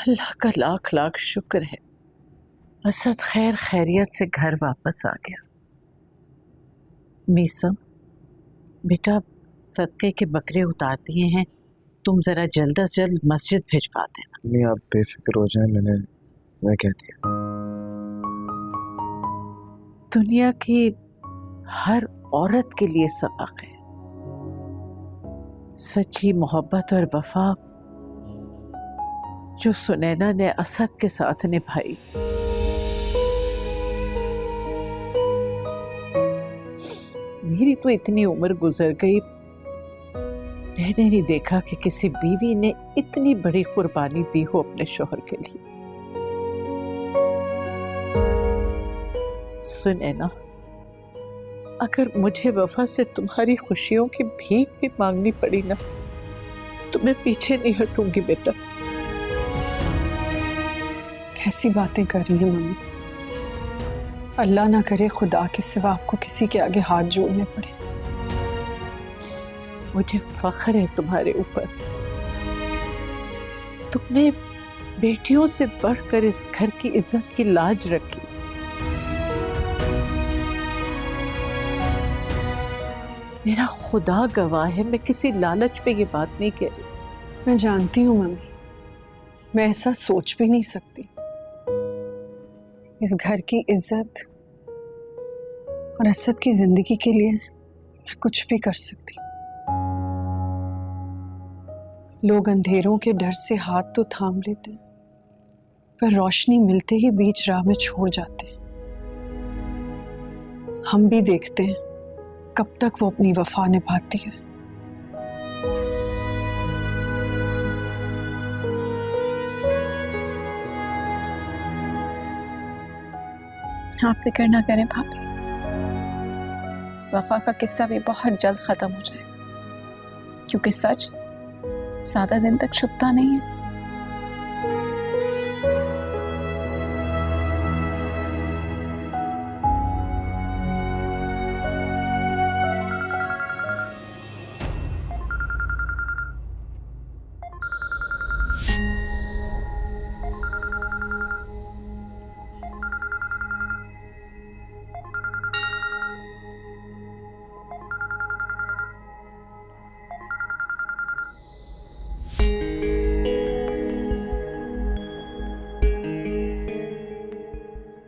अल्लाह का लाख लाख शुक्र है, असद खैर खैरियत से घर वापस आ गया। मीसम बेटा, सदके के बकरे उतार दिए हैं, तुम जरा जल्द से जल्द मस्जिद भिजवा देना। नहीं, आप बेफिक्र हो जाए, मैं कह दिया। दुनिया की हर औरत के लिए सबक है, सच्ची मोहब्बत और वफा जो सुनैना ने असद के साथ निभाई। मेरी तो इतनी उम्र गुजर गई, मैंने नहीं देखा कि किसी बीवी ने इतनी बड़ी कुर्बानी दी हो अपने शौहर के लिए। सुनैना, अगर मुझे वफा से तुम्हारी खुशियों की भीख भी मांगनी पड़ी ना, तो मैं पीछे नहीं हटूंगी बेटा। कैसी बातें कर रही हैं मम्मी? अल्लाह ना करे खुदा के सिवा आपको किसी के आगे हाथ जोड़ने पड़े। मुझे फख्र है तुम्हारे ऊपर, तुमने बेटियों से बढ़कर इस घर की इज्जत की लाज रखी। मेरा खुदा गवाह है, मैं किसी लालच पे ये बात नहीं कह रही। मैं जानती हूँ मम्मी, मैं ऐसा सोच भी नहीं सकती। इस घर की इज्जत और असद की जिंदगी के लिए मैं कुछ भी कर सकती हूँ। लोग अंधेरों के डर से हाथ तो थाम लेते हैं, पर रोशनी मिलते ही बीच राह में छोड़ जाते हैं। हम भी देखते हैं कब तक वो अपनी वफा निभाती है। आप फिक्र ना करें भाभी, वफा का किस्सा भी बहुत जल्द खत्म हो जाएगा, क्योंकि सच ज्यादा दिन तक छुपता नहीं है।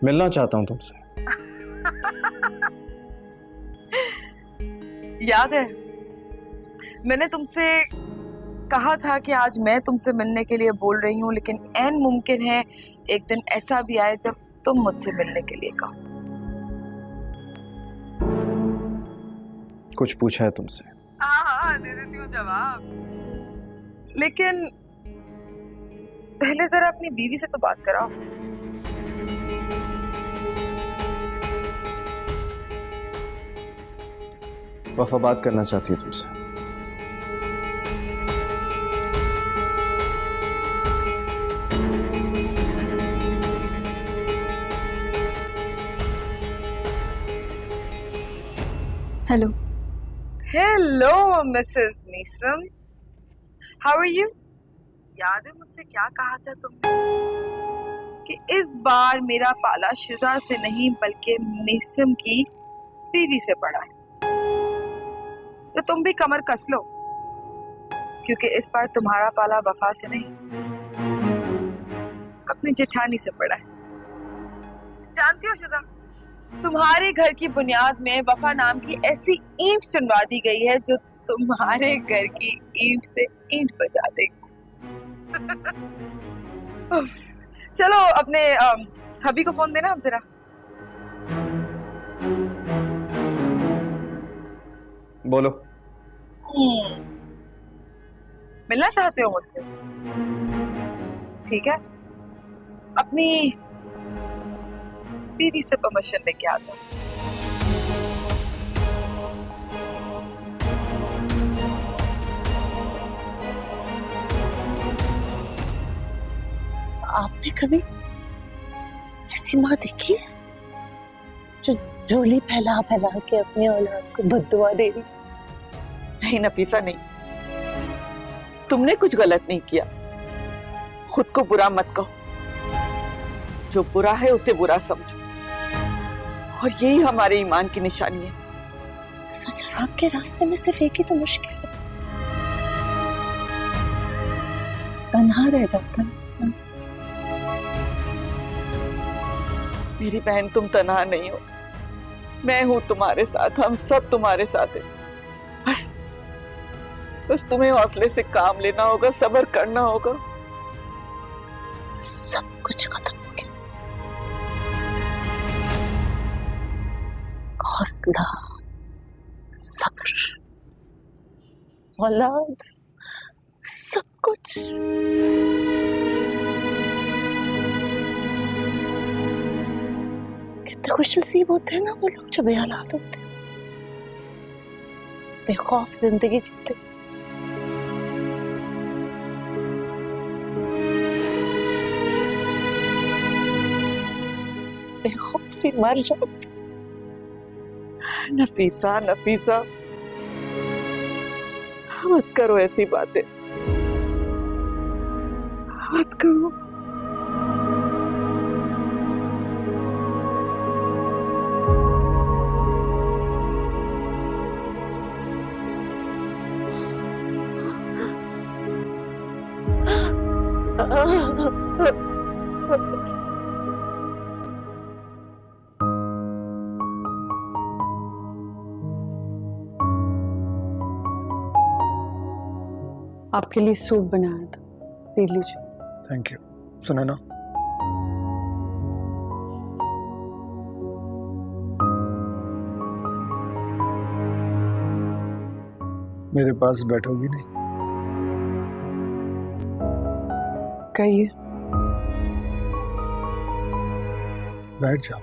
मिलना चाहता हूँ तुमसे। याद है मैंने तुमसे कहा था कि आज मैं तुमसे मिलने के लिए बोल रही हूँ, लेकिन ऐन मुमकिन है एक दिन ऐसा भी आए जब तुम मुझसे मिलने के लिए कहो। कुछ पूछा है तुमसे? हाँ, दे देती हूँ जवाब, लेकिन पहले जरा अपनी बीवी से तो बात कराओ। वफा बात करना चाहती है तुमसे। Hello. Hello Mrs Meesam, how are you? याद है मुझसे क्या कहा था तुमने कि इस बार मेरा पाला शिजा से नहीं बल्कि मीसम की बीवी से पड़ा है, तो तुम भी कमर कस लो, क्योंकि इस बार तुम्हारा पाला वफा से नहीं अपनी जेठानी से पड़ा है। जानती हो शिजा, तुम्हारे घर की बुनियाद में वफा नाम की ऐसी ईंट चुनवा दी गई है जो तुम्हारे घर की ईंट से ईंट बजा देगी। चलो अपने हबी को फोन देना हम जरा। बोलो। मिलना चाहते हो मुझसे? ठीक है, अपनी बीवी से परमिशन लेके आ जाओ। आपने कभी ऐसी माँ देखी है जो झोली फैला फैला के अपनी औलाद को बद्दुआ दे रही? नहीं नफीसा, नहीं, तुमने कुछ गलत नहीं किया, खुद को बुरा मत कहो, जो बुरा है उसे बुरा समझो, और यही हमारे ईमान की निशानी है। सच और हक के रास्ते में सिर्फ एक ही तो मुश्किल है, तन्हा रह जाता है इंसान। मेरी बहन, तुम तन्हा नहीं हो, मैं हूं तुम्हारे साथ, हम सब तुम्हारे साथ हैं। बस तुम्हें हौसले से काम लेना होगा, सब्र करना होगा। सब कुछ खत्म हो गया, हौसला, सब्र, औलाद, सब कुछ। कितने खुश नसीब होते हैं ना वो लोग जो बेहालात होते हैं, बेखौफ जिंदगी जीते। बेखौफी मर जाते। नफीसा, नफीसा, मत करो ऐसी बातें, मत करो। आपके लिए सूप बनाया था, पी लीजिए। Thank you. सुना ना, मेरे पास बैठोगी नहीं? कहिए। बैठ जाओ।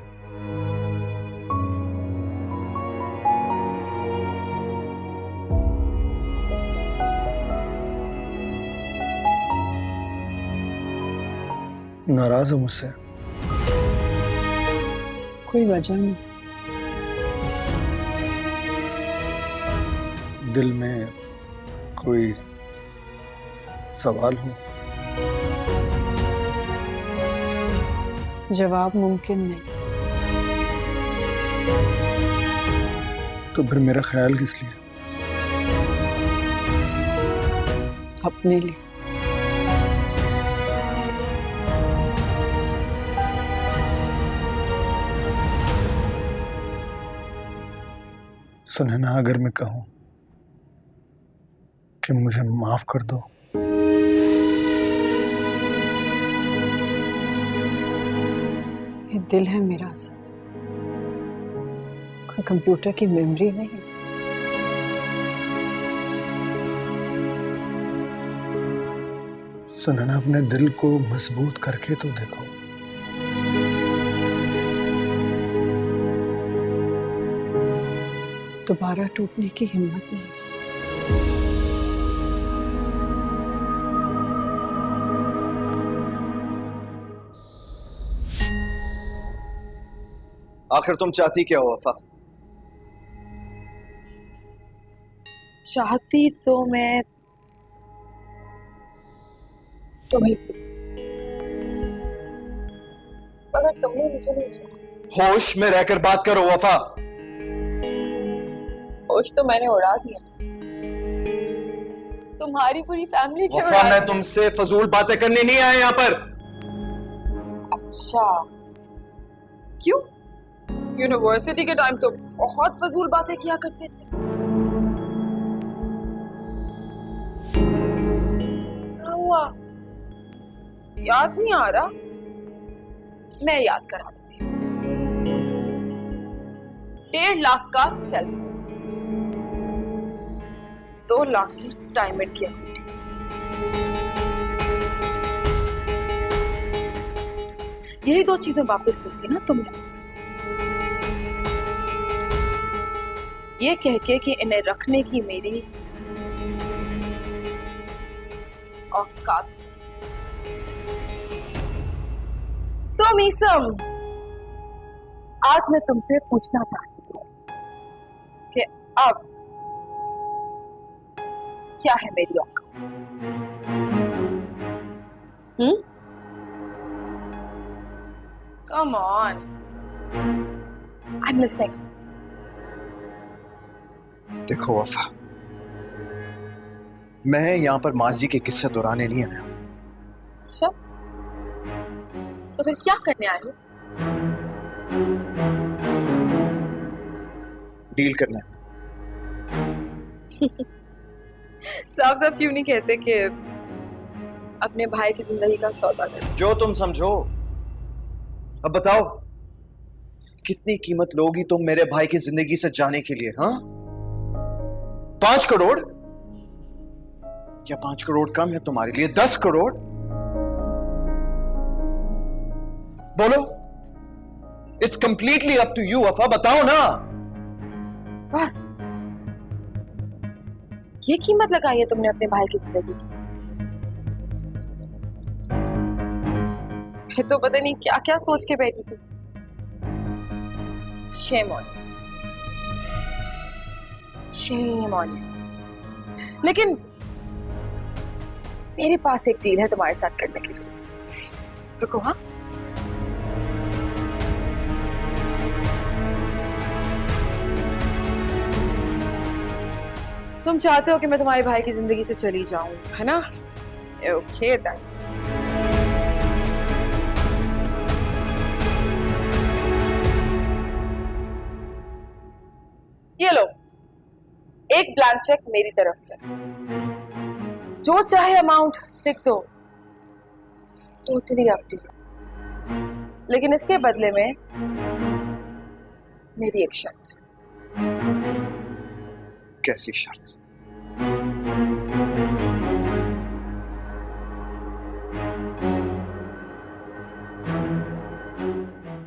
नाराज हो मुझसे? कोई वजह नहीं। दिल में कोई सवाल हो? जवाब मुमकिन नहीं। तो फिर मेरा ख्याल किस लिए? अपने लिए। सुनैना, अगर मैं कहूं कि मुझे माफ कर दो, ये दिल है मेरा असद, कोई कंप्यूटर की मेमोरी नहीं। सुनैना, अपने दिल को मजबूत करके तो देखो। दोबारा टूटने की हिम्मत नहीं। आखिर तुम चाहती क्या हो वफा? चाहती तो मैं तुम्हें थी, मगर तुमने मुझे नहीं चाहा। होश में रहकर बात करो वफा। होश तो मैंने उड़ा दिया, तुम्हारी पूरी फैमिली की वफा, मैं तुमसे फजूल बातें करने नहीं आया यहाँ पर। अच्छा, क्यों? यूनिवर्सिटी के टाइम तो बहुत फजूल बातें किया करते थे। क्या हुआ? याद नहीं आ रहा? मैं याद करा देती हूँ। 1.5 लाख का सेल फोन, 2 लाख की डायमंड की अंगूठी, यही 2 चीजें वापस ली थी ना तुमने मुझसे, ये कह के कि इन्हें रखने की मेरी औकात। तो मीसम, आज मैं तुमसे पूछना चाहती हूँ कि अब क्या है मेरी औकात? Come on. I'm listening. देखो वफा, मैं यहाँ पर माजी के किस्से दोहराने नहीं आया। अच्छा, तो फिर क्या करने आए हो? डील करना है। साफ साफ क्यों नहीं कहते कि अपने भाई की जिंदगी का सौदा करें? जो तुम समझो। अब बताओ, कितनी कीमत लोगी तुम मेरे भाई की जिंदगी से जाने के लिए? हाँ, 5 करोड़? क्या 5 करोड़ कम है तुम्हारे लिए? 10 करोड़? बोलो। It's completely up to you Wafa, बताओ ना। बस ये कीमत लगाई है तुमने अपने भाई की जिंदगी की? मैं तो पता नहीं क्या क्या सोच के बैठी थी। Shame on you, shame on you. लेकिन मेरे पास एक डील है तुम्हारे साथ करने के लिए। रुको। हाँ, तुम चाहते हो कि मैं तुम्हारे भाई की जिंदगी से चली जाऊं, है ना? Okay then. ये लो, एक ब्लैंक चेक मेरी तरफ से, जो चाहे अमाउंट लिख दो, टोटली अप टू यू। लेकिन इसके बदले में मेरी एक शर्त है। कैसी शर्त?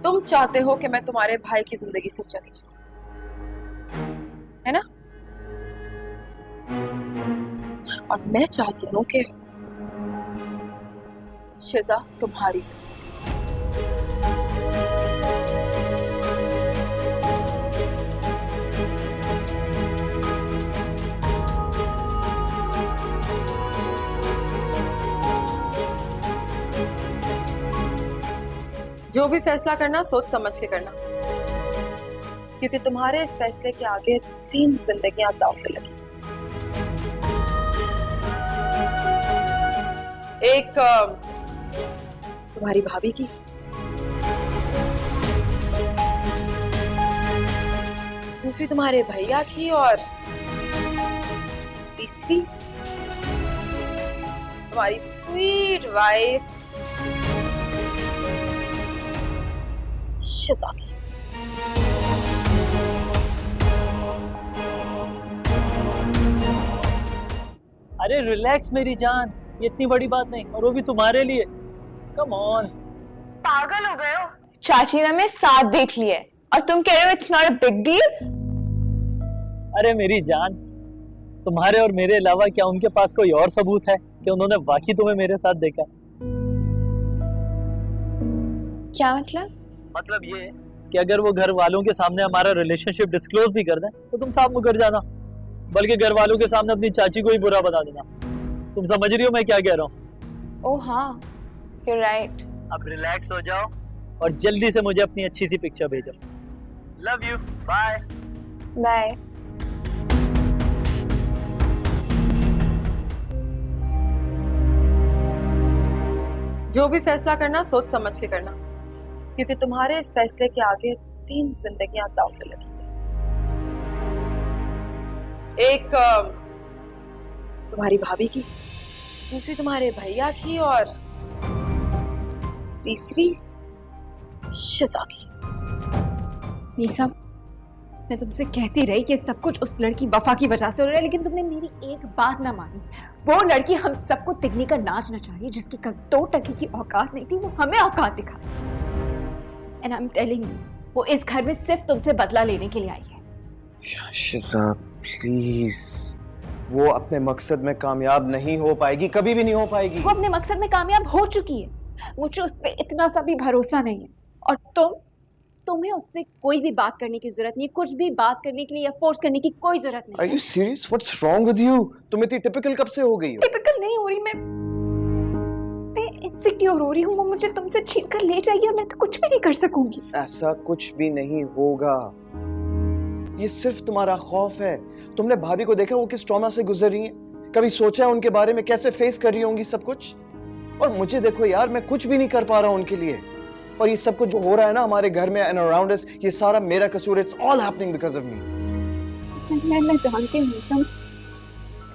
तुम चाहते हो कि मैं तुम्हारे भाई की जिंदगी से चली जाऊं, है ना? और मैं चाहती हूं कि शिजा तुम्हारी जिंदगी से। जो भी फैसला करना सोच समझ के करना, क्योंकि तुम्हारे इस फैसले के आगे 3 जिंदगियां दांव पे लगी। एक तुम्हारी भाभी की, दूसरी तुम्हारे भैया की, और तीसरी तुम्हारी स्वीट वाइफ शिजा की। अरे रिलैक्स मेरी जान, ये इतनी बड़ी बात नहीं, और वो भी तुम्हारे लिए। Come on. पागल हो गए हो? चाची ने हमें साथ देख लिया है और तुम कह रहे हो it's not a big deal. अरे मेरी जान, तुम्हारे और मेरे अलावा क्या उनके पास कोई और सबूत है कि उन्होंने वाकई तुम्हें मेरे साथ देखा? क्या मतलब? मतलब ये कि अगर वो घर वालों के सामने हमारा रिलेशनशिप डिस्क्लोज भी कर दें तो तुम साफ मुकर जाना, बल्कि घर वालों के सामने अपनी चाची को ही बुरा बता देना। तुम समझ रही हो मैं क्या कह रहा हूँ? ओह हाँ, you're right. अब रिलैक्स हो जाओ और जल्दी से मुझे अपनी अच्छी सी पिक्चर भेजो। Love you, bye bye. जो भी फैसला करना सोच समझ के करना, क्योंकि तुम्हारे इस फैसले के आगे 3 जिंदगियां दांव पे लगी हैं। एक तुम्हारी भाभी की, दूसरी तुम्हारे भैया की, और तीसरी शिजा की। मीसा, मैं तुमसे कहती रही कि सब कुछ उस लड़की वफा की वजह से हो रहा है, लेकिन तुमने मेरी एक बात ना मानी। वो लड़की हम सबको तिगनी का नाच नचाई, जिसकी 2 टके की औकात नहीं थी, वो हमें औकात दिखा। And I am telling you, वो इस घर में सिर्फ तुमसे बदला लेने के लिए आई है। शिजा प्लीज, वो अपने मकसद में कामयाब नहीं हो पाएगी, कभी भी नहीं हो पाएगी। वो अपने मकसद में कामयाब हो चुकी है, मुझे उस पर इतना सा भी भरोसा नहीं है। और तुम्हें उससे कोई भी बात करने की जरूरत नहीं है, कुछ भी बात करने के लिए या फोर्स करने की कोई जरूरत नहीं है। Are you serious? What's wrong with you? तुम इतनी टिपिकल कब से हो गई हो? टिपिकल नहीं हो रही मैं इन मुझसे क्यों रो रही हूँ? वो मुझे तुमसे छीन कर ले जाएगी और मैं तो कुछ भी नहीं कर सकूंगी। ऐसा कुछ भी नहीं होगा, ये सिर्फ तुम्हारा खौफ है। तुमने भाभी को देखा वो किस ट्रॉमा से गुजर रही हैं? कभी सोचा है उनके बारे में, कैसे फेस कर रही होंगी सब कुछ? और मुझे देखो यार, मैं कुछ भी नहीं कर पा रहा हूं उनके लिए। और ये सब कुछ जो हो रहा है ना हमारे घर में एंड अराउंड अस, ये सारा मेरा कसूर। It's all happening because of me. मैं जानती हूँ मीसम,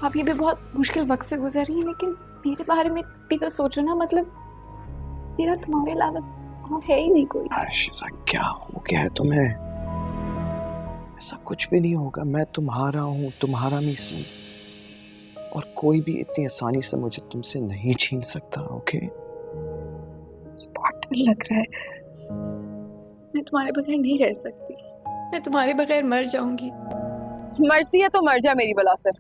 आप ये भी बहुत मुश्किल वक्त से गुजर रही हैं, लेकिन मेरे बारे में भी तो सोचो ना। मतलब मेरा तुम्हारे अलावा और है ही नहीं कोई। आशिशा, क्या हो गया है तुम्हें? ऐसा कुछ भी नहीं होगा। मैं तुम्हारा हूं, तुम्हारा मीसम, और कोई भी इतनी आसानी से मुझे तुमसे नहीं छीन सकता। ओके? बहुत डर लग रहा है। मैं तुम्हारे बगैर नहीं रह सकती। मैं तुम्हारे बगैर मर जाऊंगी। मरती है तो मर जा मेरी बला से,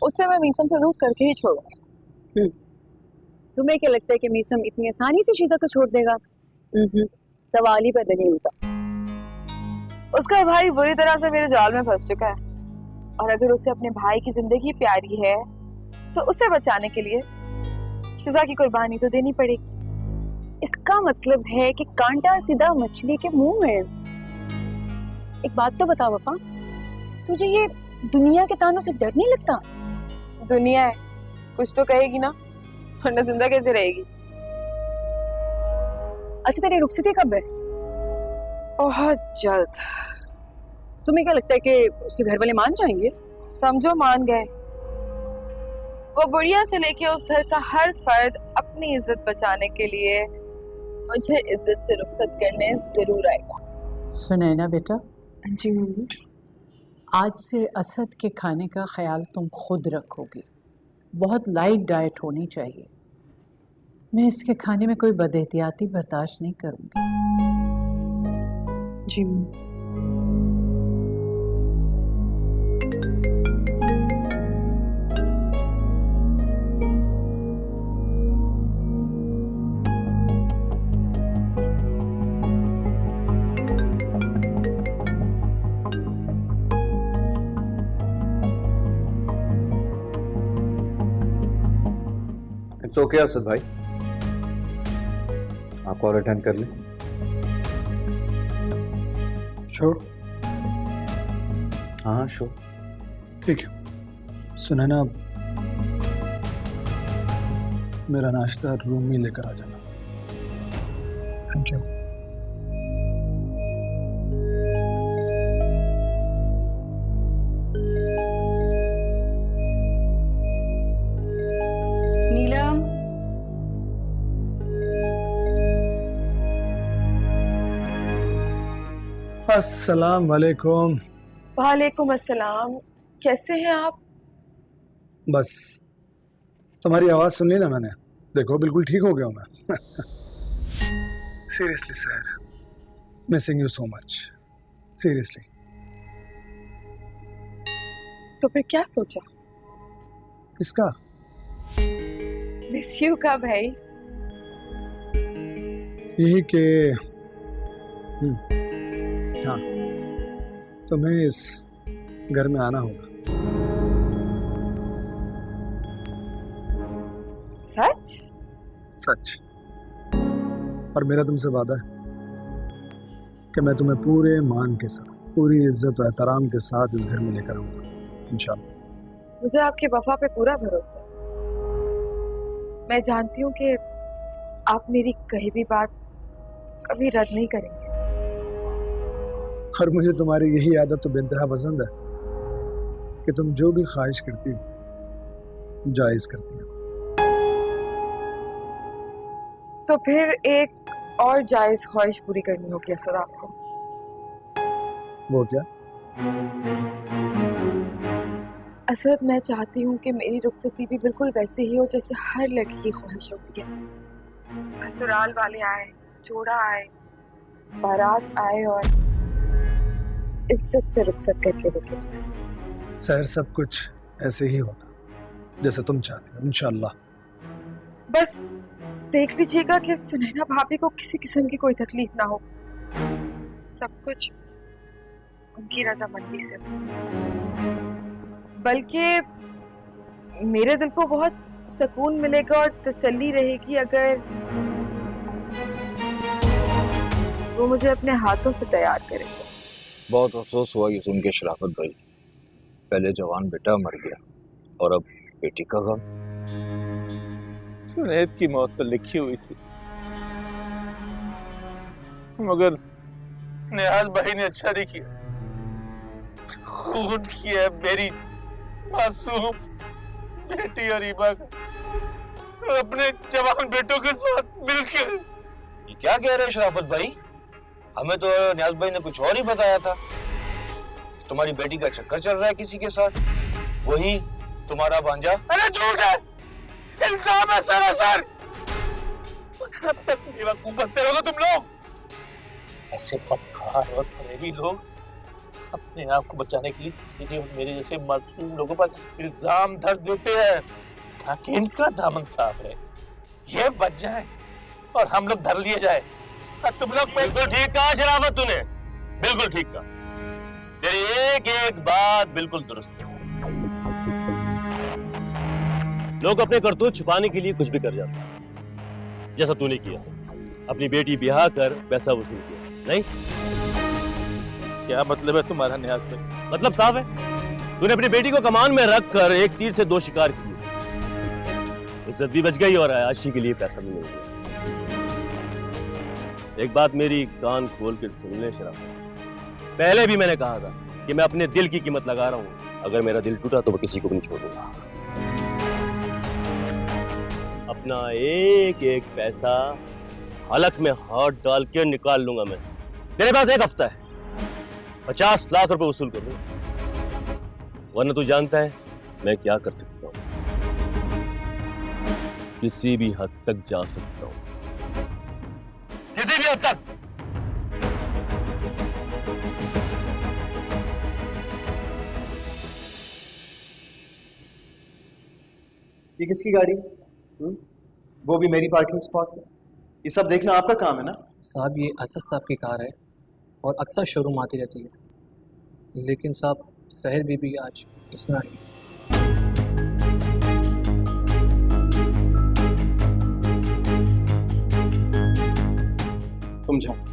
उससे मैं मीसम से दूर करके ही छोड़ूंगी। तुम्हें क्या लगता है कि मीसम इतनी आसानी से शीजा को छोड़ देगा? सवाल ही पैदा नहीं होता। उसका भाई बुरी तरह से मेरे जाल में फंस चुका है, और अगर उसे अपने भाई की जिंदगी प्यारी है तो उसे बचाने के लिए शिजा की कुर्बानी तो देनी पड़ेगी। इसका मतलब है कि कांटा सीधा मछली के मुंह में। एक बात तो बता वफा, तुझे ये दुनिया के तानों से डर नहीं लगता? दुनिया है, कुछ तो कहेगी ना, वरना जिंदा कैसे रहेगी? अच्छा, तेरी रुखसती कब है? बहुत जल्द। तुम्हें क्या लगता है कि उसके घर वाले मान जाएंगे? समझो मान गए। वो बुढ़िया से लेके उस घर का हर फर्द अपनी इज्जत बचाने के लिए मुझे इज्जत से रुखसत करने जरूर आएगा। सुनैना बेटा, जी मम्मी। आज से असद के खाने का ख्याल तुम खुद रखोगी। बहुत लाइट डाइट होनी चाहिए। मैं इसके खाने में कोई बदएहतियाती बर्दाश्त नहीं करूंगी। जी मम्मी। इट्स ओके असद भाई, आप कॉल अटेंड कर लें। श्योर? हाँ श्योर। ठीक है। सुनैना, मेरा नाश्ता रूम में लेकर आ जाना। Thank you. नीलम, अस्सलाम वालेकुम। वालेकुम अस्सलाम। कैसे हैं आप? बस तुम्हारी आवाज सुन ली ना मैंने, देखो बिल्कुल ठीक हो गया हूं मैं। Seriously sir, missing you so much, seriously. तो फिर क्या सोचा? इसका मिस यू का भाई? यही कि हाँ, तुम्हें इस घर में आना होगा। सच? सच। और मेरा तुमसे वादा है कि मैं तुम्हें पूरे मान के साथ, पूरी इज्जत और एहतराम के साथ इस घर में लेकर आऊंगा इंशाल्लाह। मुझे आपकी वफा पे पूरा भरोसा है। मैं जानती हूँ कि आप मेरी कही भी बात कभी रद्द नहीं करेंगे। और मुझे तुम्हारी यही आदत तो बेइंतहा पसंद है कि तुम जो भी ख्वाहिश करती हो जायज करती हो। तो फिर एक और जायज ख्वाहिश पूरी करनी होगी असद आपको। वो क्या? असद, मैं चाहती हूँ कि मेरी रुखसती भी बिल्कुल वैसे ही हो जैसे हर लड़की की ख्वाहिश होती है। ससुराल वाले आए, जोड़ा आए, बारात आए और इज्जत से रुखसत करके लेके जाए। सहर सब कुछ ऐसे ही होगा जैसे तुम चाहती हो इंशाल्लाह। बस देख लीजिएगा कि सुनैना भाभी को किसी किस्म की कोई तकलीफ ना हो। सब कुछ उनकी रजामंदी से हो। बल्कि मेरे दिल को बहुत सुकून मिलेगा और तसल्ली रहेगी अगर वो मुझे अपने हाथों से तैयार करेगा। बहुत अफसोस हुआ ये सुन के शराफत भाई, पहले जवान बेटा मर गया और अब बेटी का गम। जुनैद की मौत तो लिखी हुई थी, मगर नियाज भाई ने अच्छा नहीं किया। खून किया मेरी मासूम बेटी और ईबा का अपने जवान बेटों के साथ मिलकर। ये क्या कह रहे हैं शराफत भाई? हमें तो नियाज भाई ने कुछ और ही बताया था। तुम्हारी बेटी का चक्कर चल रहा है किसी के साथ, वही तुम्हारा भांजा। अरे झूठ है, इल्जाम है सरासर। अब तक बेवकूफ बनते रहोगे तुम लोग। ऐसे बदकार और फरेबी लोग अपने आप को बचाने के लिए तेरे और मेरे जैसे मासूम लोगों पर इल्जाम धर देते हैं ताकि इनका दामन साफ रहे, ये बच जाए और हम लोग धर लिए जाए। और तुम लोग बिल्कुल ठीक कहा शराफत तूने, बिल्कुल ठीक कहा। तेरी एक एक बात बिल्कुल दुरुस्त है। लोग अपने करतूत छुपाने के लिए कुछ भी कर जाते हैं, जैसा तूने किया। अपनी बेटी ब्याह कर पैसा वसूल किया, नहीं? क्या मतलब है तुम्हारा नियाज भाई? मतलब साफ है, तूने अपनी बेटी को कमान में रख कर एक तीर से दो शिकार किए। इज्जत भी बच गई और आयाशी के लिए पैसा भी मिल गया। एक बात मेरी कान खोल कर सुन ले शराफत, पहले भी मैंने कहा था कि मैं अपने दिल की कीमत लगा रहा हूं। अगर मेरा दिल टूटा तो मैं किसी को भी नहीं छोड़ूंगा। अपना एक एक पैसा हलक में हाथ डाल के निकाल लूंगा मैं। मेरे पास एक हफ्ता है, 50 लाख रुपए वसूल कर दूंगा, वरना तू जानता है मैं क्या कर सकता हूं। किसी भी हद तक जा सकता हूं, किसी भी हद तक। ये किसकी गाड़ी? वो भी मेरी पार्किंग स्पॉट में। ये सब देखना आपका काम है ना? साहब ये असद साहब की कार है और अक्सर शोरूम आती रहती है, लेकिन साहब सहर बीबी आज इसना ही। तुम जाओ।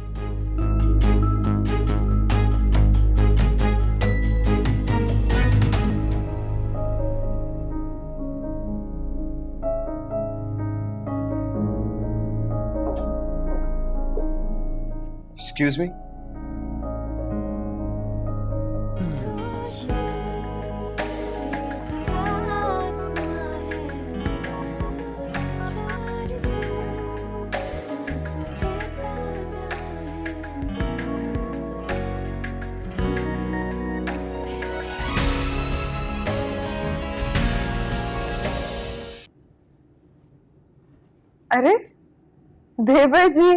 Excuse me? अरे देवर जी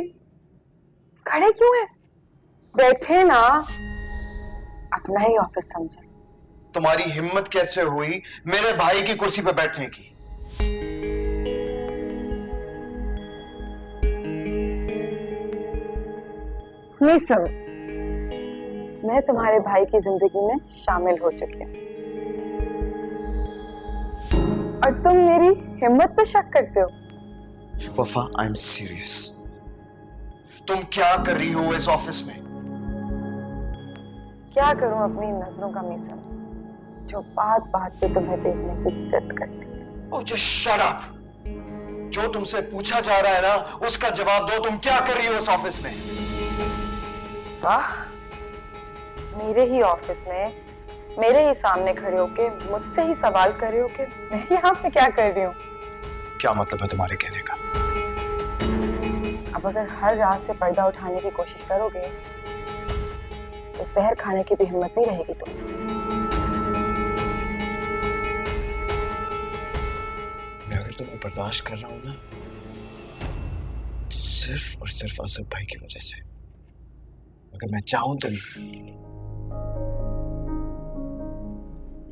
खड़े क्यों हैं? बैठे ना, अपना ही ऑफिस समझे। तुम्हारी हिम्मत कैसे हुई मेरे भाई की कुर्सी पे बैठने की? मीसम, मैं तुम्हारे भाई की जिंदगी में शामिल हो चुकी हूँ और तुम मेरी हिम्मत पे शक करते हो। वफा, आई एम सीरियस। तुम क्या कर रही हो इस ऑफिस में? क्या करूं अपनी नजरों का मीसम, जो बात बात पे तुम्हें देखने की जिद करती है। Oh just shut up. जो तुमसे पूछा जा रहा है ना उसका जवाब दो। तुम क्या कर रही हो इस ऑफिस में? वाह, मेरे ही ऑफिस में मेरे ही सामने खड़े होके मुझसे ही सवाल कर रहे हो कि मैं यहाँ पे क्या कर रही हूँ। क्या मतलब है तुम्हारे कहने का? अब अगर हर रात से पर्दा उठाने की कोशिश करोगे तो जहर खाने की भी हिम्मत नहीं रहेगी तुम। मैं अगर तुम्हें बर्दाश्त कर रहा हूं ना तो सिर्फ और सिर्फ असद भाई की वजह से। अगर मैं चाहूं तो नहीं।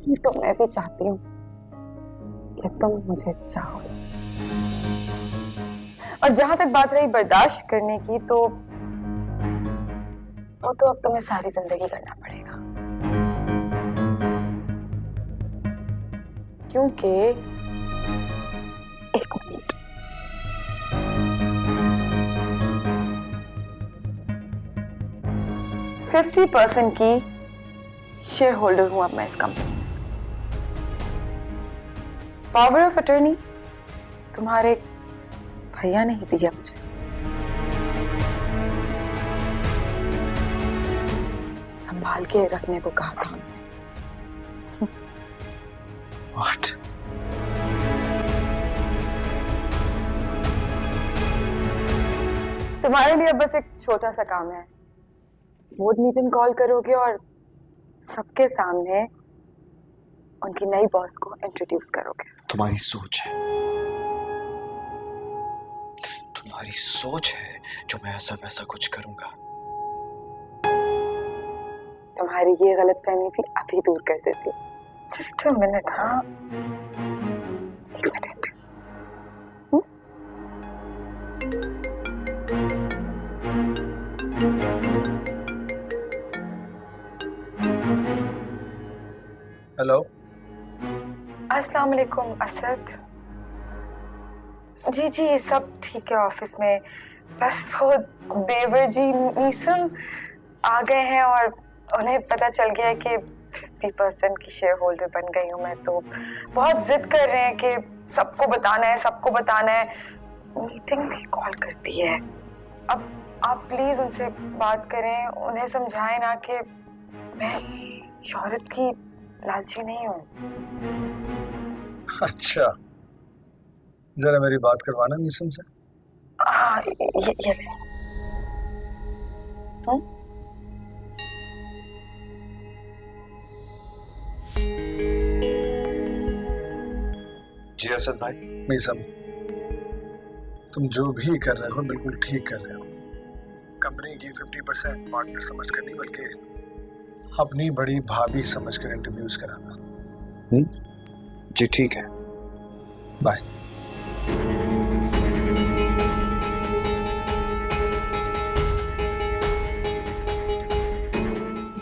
ये तो मैं भी चाहती हूँ कि तुम मुझे चाहो। और जहां तक बात रही बर्दाश्त करने की, तो वो तो अब तुम्हें सारी जिंदगी करना पड़ेगा, क्योंकि 50% की शेयर होल्डर हूं अब मैं इस कंपनी में। पावर ऑफ अटर्नी तुम्हारे भैया ने ही दिया मुझे। संभाल के रखने को कहा था उन्होंने। What? तुम्हारे लिए बस एक छोटा सा काम है। बोर्ड मीटिंग कॉल करोगे और सबके सामने उनकी नई बॉस को इंट्रोड्यूस करोगे। तुम्हारी सोच है, तुम्हारी सोच है जो मैं ऐसा वैसा कुछ करूंगा। तुम्हारी ये गलतफहमी भी अभी दूर कर देती हूँ। Just a minute. हाँ, एक मिनट। हेलो, अस्सलाम वालेकुम असद। जी जी सब ठीक है ऑफिस में, बस वो देवर जी मीसम आ गए हैं और उन्हें पता चल गया है कि 50% की शेयर होल्डर बन गई हूँ मैं, तो बहुत जिद कर रहे हैं कि सबको बताना है, सबको बताना है। मीटिंग भी कॉल करती है। अब आप प्लीज उनसे बात करें, उन्हें समझाएं ना कि मैं शोहरत की लालची नहीं हूँ। अच्छा, जरा मेरी बात करवाना मीसम से। हाँ, ये ले। जी असद भाई। मीसम, तुम जो भी कर रहे हो बिल्कुल ठीक कर रहे हो। कंपनी की 50% पार्टनर समझ कर नहीं बल्कि अपनी बड़ी भाभी समझ कर इंटरव्यूज कराना। जी ठीक है, बाय।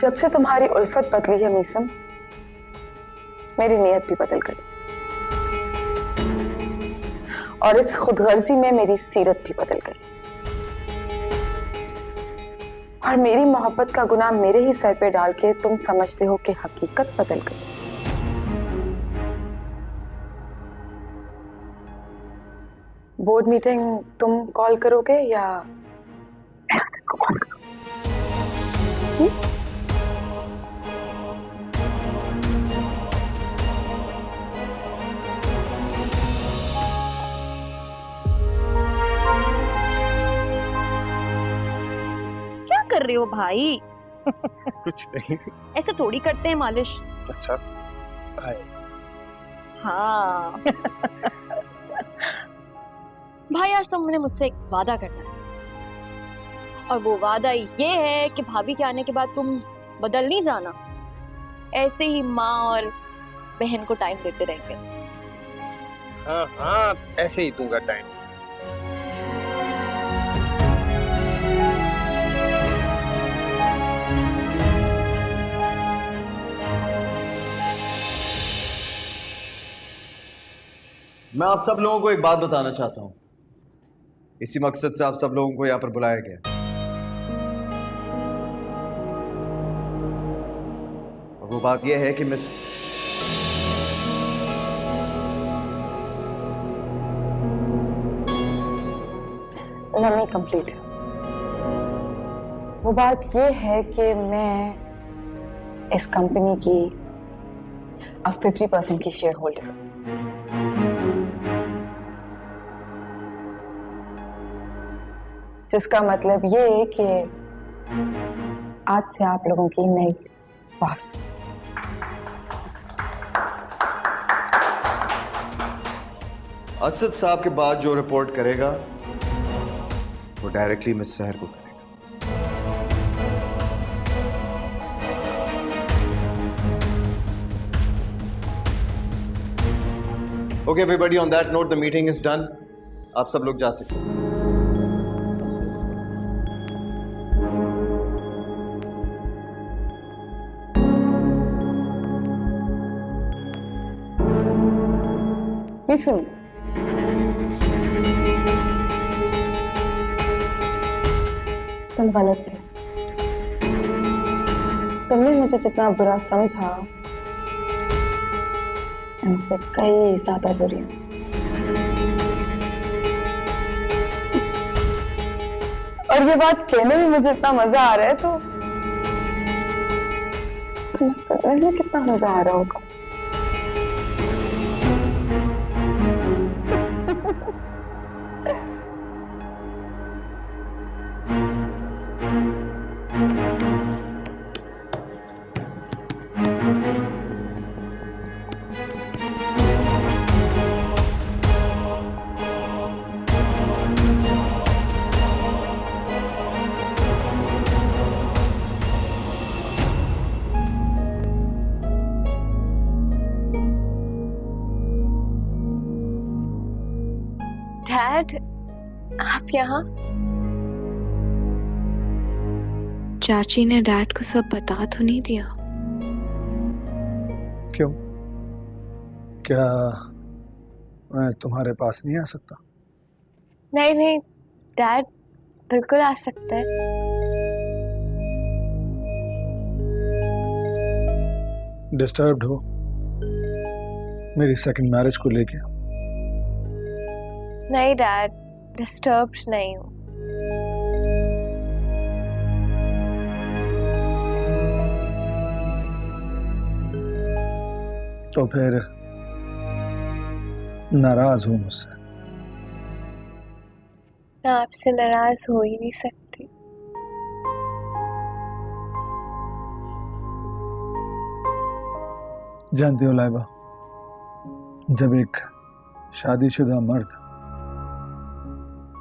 जब से तुम्हारी उल्फत बदली है मीसम, मेरी नीयत भी बदल गई और इस खुदगर्जी में मेरी सीरत भी बदल गई और मेरी मोहब्बत का गुनाह मेरे ही सर पे डाल के तुम समझते हो कि हकीकत बदल गई। बोर्ड मीटिंग तुम कॉल करोगे या मैं असद को कॉल करूं? क्या कर रहे हो भाई? कुछ नहीं। ऐसे थोड़ी करते हैं मालिश। अच्छा, हाँ। भाई आज तुमने मुझसे एक वादा करना है और वो वादा ये है कि भाभी के आने के बाद तुम बदल नहीं जाना, ऐसे ही माँ और बहन को टाइम देते रहेंगे। हाँ हाँ, ऐसे ही दूंगा टाइम। मैं आप सब लोगों को एक बात बताना चाहता हूं। इसी मकसद से आप सब लोगों को यहां पर बुलाया गया। और वो बात यह है कि मिस Let me complete. वो बात ये है कि मैं इस कंपनी की अब 50% की शेयर होल्डर हूँ। जिसका मतलब ये है कि आज से आप लोगों की नई बॉस। असद साहब के बाद जो रिपोर्ट करेगा वो डायरेक्टली मिस सहर को करेगा। Okay everybody, on that note the meeting is done. आप सब लोग जा सकते हैं। Listen. तुम गलत थे। तुमने मुझे जितना बुरा समझा उनसे कई ज्यादा बुरी हूं। और ये बात कहने में मुझे इतना मजा आ रहा है तो तुम्हें सुनने में कितना मजा आ रहा होगा। डैड, आप यहाँ? चाची ने डैड को सब बता तो नहीं दिया? क्यों? क्या मैं तुम्हारे पास नहीं आ सकता? नहीं नहीं डैड, बिल्कुल आ सकते हैं। डिस्टर्ब्ड हो मेरी सेकंड मैरिज को लेके? नहीं डैड, डिस्टर्ब्ड नहीं हूँ। तो फिर नाराज हो मुझसे? मैं आपसे नाराज हो ही नहीं सकती। जानती हो लाइबा, जब एक शादीशुदा मर्द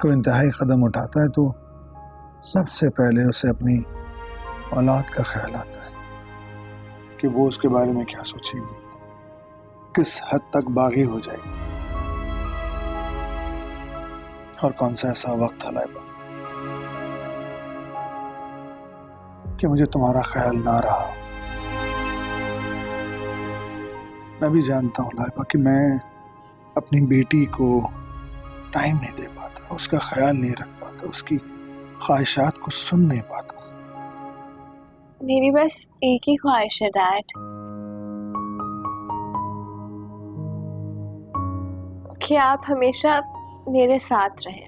कोई इंतहाई कदम उठाता है तो सबसे पहले उसे अपनी औलाद का ख्याल आता है कि वो उसके बारे में क्या सोचेगी, किस हद तक बागी हो जाएगी। और कौन सा ऐसा वक्त था लाइबा कि मुझे तुम्हारा ख्याल ना रहा। मैं भी जानता हूँ लाइबा कि मैं अपनी बेटी को टाइम नहीं दे पाता, उसका ख्याल नहीं रख पाता, उसकी ख्वाहिशात को सुन नहीं पाता। मेरी बस एक ही ख्वाहिश है डैड, कि आप हमेशा मेरे साथ रहें।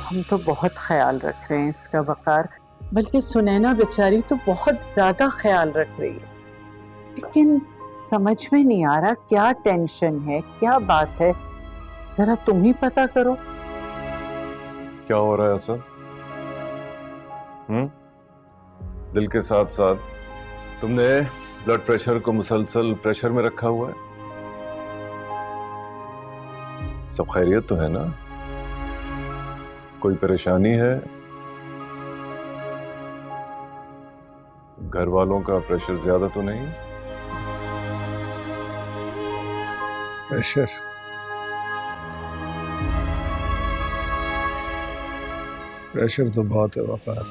हम तो बहुत ख्याल रख रहे हैं इसका वकार, बल्कि सुनैना बेचारी तो बहुत ज्यादा ख्याल रख रही है, लेकिन समझ में नहीं आ रहा क्या टेंशन है, क्या बात है। जरा तुम ही पता करो। क्या हो रहा है असद? दिल के साथ साथ तुमने ब्लड प्रेशर को मुसलसल प्रेशर में रखा हुआ है। सब खैरियत तो है ना? कोई परेशानी है? घर वालों का प्रेशर ज्यादा तो नहीं? प्रेशर? प्रेशर तो बहुत है वकार।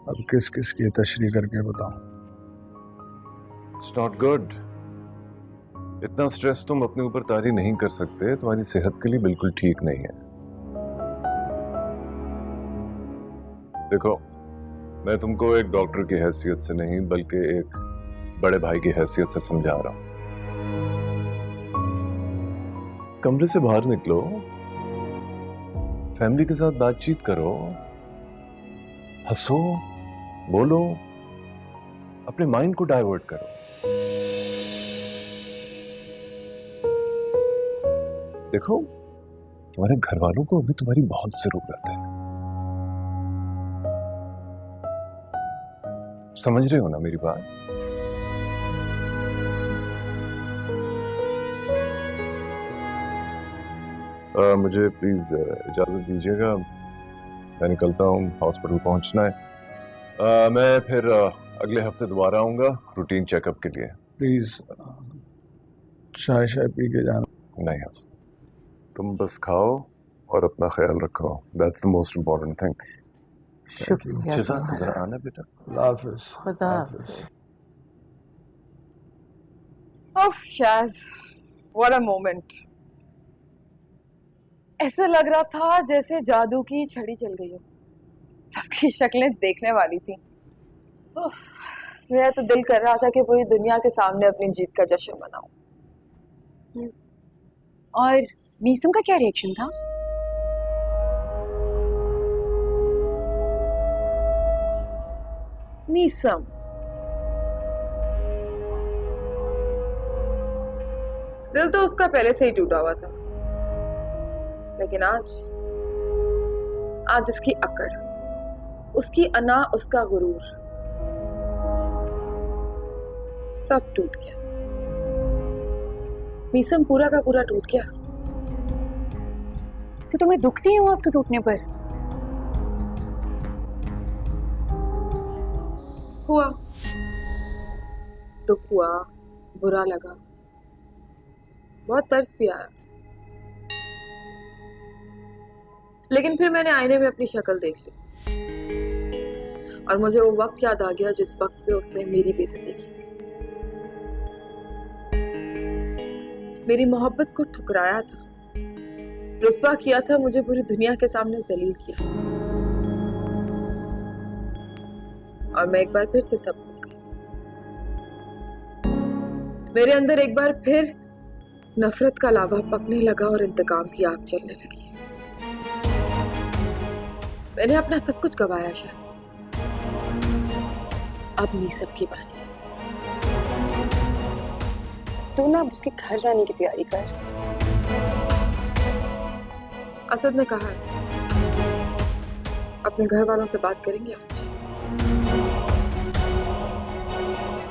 अब किस किस की तशरीह करके बताऊं? It's not good. इतना स्ट्रेस तुम अपने ऊपर तारी नहीं कर सकते, तुम्हारी सेहत के लिए बिल्कुल ठीक नहीं है। देखो, मैं तुमको एक डॉक्टर की हैसियत से नहीं बल्कि एक बड़े भाई की हैसियत से समझा रहा हूं। कमरे से बाहर निकलो, फैमिली के साथ बातचीत करो, हंसो, बोलो, अपने माइंड को डाइवर्ट करो। देखो, तुम्हारे घर वालों को अभी तुम्हारी बहुत जरूरत है। समझ रहे हो ना मेरी बात? मुझे प्लीज इजाजत दीजिएगा, मैं निकलता हूँ, हॉस्पिटल पहुंचना है। मैं फिर अगले हफ्ते दोबारा आऊंगा रूटीन चेकअप के लिए। प्लीज चाय शाय पी के जाना। नहीं हसन, तुम बस खाओ और अपना ख्याल रखो, that's the most important thing. शुक्रिया शिजा तुम्हारा। जरा आना बेटा। अल्लाह हाफिज। खुदा हाफिज। ओफ शाज, व्हाट अ मोमेंट। ऐसा लग रहा था जैसे जादू की छड़ी चल गई हो। सबकी शक्लें देखने वाली थी। उफ, मेरा तो दिल कर रहा था कि पूरी दुनिया के सामने अपनी जीत का जश्न मनाऊं। और मीसम का क्या रिएक्शन था? मीसम, दिल तो उसका पहले से ही टूटा हुआ था, लेकिन आज उसकी अकड़, उसकी अना, उसका गुरूर सब टूट गया। मीसम पूरा का पूरा टूट गया। तो तुम्हें दुख नहीं हुआ उसके टूटने पर? हुआ, दुख हुआ, बुरा लगा, बहुत तरस भी आया। लेकिन फिर मैंने आईने में अपनी शक्ल देख ली और मुझे वो वक्त याद आ गया जिस वक्त पे उसने मेरी बेइज्जती की थी, मेरी मोहब्बत को ठुकराया था, रुस्वा किया था, मुझे पूरी दुनिया के सामने जलील किया था। और मैं एक बार फिर से सब भूल गई। मेरे अंदर एक बार फिर नफरत का लावा पकने लगा और इंतकाम की आग जलने लगी। मैंने अपना सब कुछ गवाया शायद। अब मीसम की बारी है। तू ना अब उसके घर जाने की तैयारी कर। असद ने कहा है, अपने घर वालों से बात करेंगे आज।